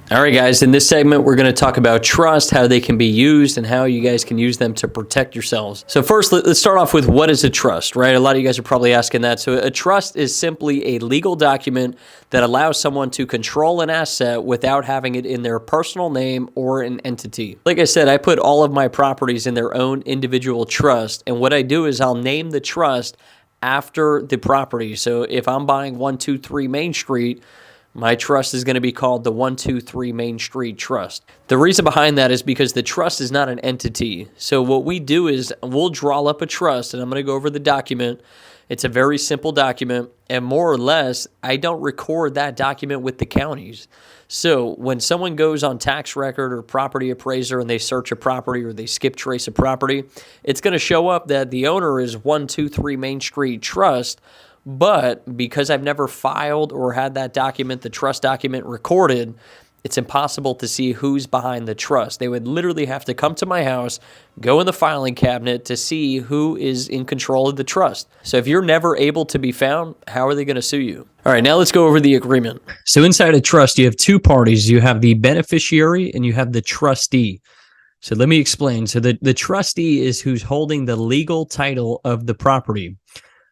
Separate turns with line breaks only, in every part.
All right, guys, in this segment, we're going to talk about trust, how they can be used, and how you guys can use them to protect yourselves. So first, let's start off with what is a trust, right? A lot of you guys are probably asking that. So a trust is simply a legal document that allows someone to control an asset without having it in their personal name or an entity. Like I said, I put all of my properties in their own individual trust, and what I do is I'll name the trust after the property. So if I'm buying 123 Main Street, my trust is going to be called the 123 Main Street Trust. The reason behind that is because the trust is not an entity. So what we do is we'll draw up a trust, and I'm going to go over the document. It's a very simple document, and more or less, I don't record that document with the counties. So when someone goes on tax record or property appraiser and they search a property or they skip trace a property, it's going to show up that the owner is 123 Main Street Trust. But because I've never filed or had that document, the trust document recorded, it's impossible to see who's behind the trust. They would literally have to come to my house, go in the filing cabinet to see who is in control of the trust. So if you're never able to be found, how are they going to sue you? All right, now let's go over the agreement. So inside a trust, you have two parties. You have the beneficiary and you have the trustee. So let me explain. So the trustee is who's holding the legal title of the property.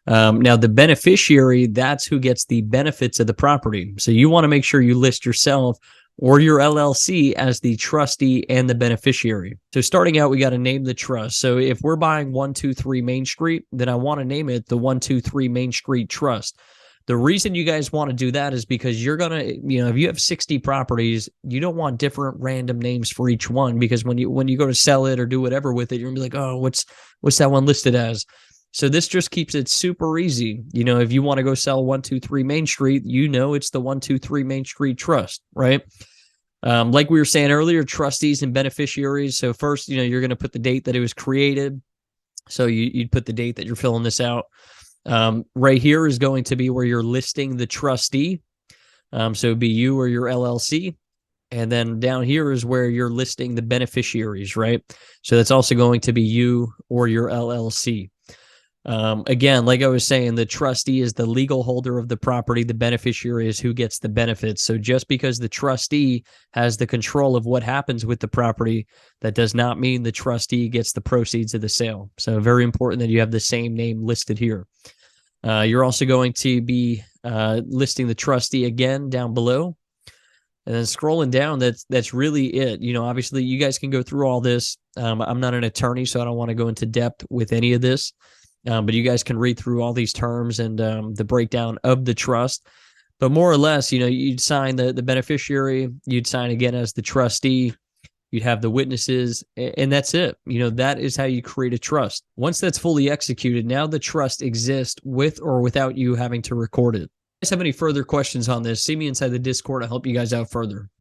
Now, the beneficiary, that's who gets the benefits of the property. So you want to make sure you list yourself or your LLC as the trustee and the beneficiary. So starting out, we got to name the trust. So if we're buying 123 Main Street, then I want to name it the 123 Main Street Trust. The reason you guys want to do that is because you're going to, if you have 60 properties, you don't want different random names for each one, because when you go to sell it or do whatever with it, you're going to be like, oh, what's that one listed as? So this just keeps it super easy. If you want to go sell 123 Main Street, it's the 123 Main Street Trust, right? Like we were saying earlier, trustees and beneficiaries. So first, you're going to put the date that it was created. So you'd put the date that you're filling this out. Right here is going to be where you're listing the trustee. So it'd be you or your LLC. And then down here is where you're listing the beneficiaries, right? So that's also going to be you or your LLC. Again, like I was saying, the trustee is the legal holder of the property. The beneficiary is who gets the benefits. So just because the trustee has the control of what happens with the property, that does not mean the trustee gets the proceeds of the sale. So very important that you have the same name listed here. You're also going to be listing the trustee again down below. And then scrolling down, that's really it. Obviously, you guys can go through all this. I'm not an attorney, so I don't want to go into depth with any of this. But you guys can read through all these terms and the breakdown of the trust. But more or less, you'd sign the beneficiary, you'd sign again as the trustee, you'd have the witnesses, and that's it. That is how you create a trust. Once that's fully executed, now the trust exists with or without you having to record it. If you guys have any further questions on this, see me inside the Discord. I'll help you guys out further.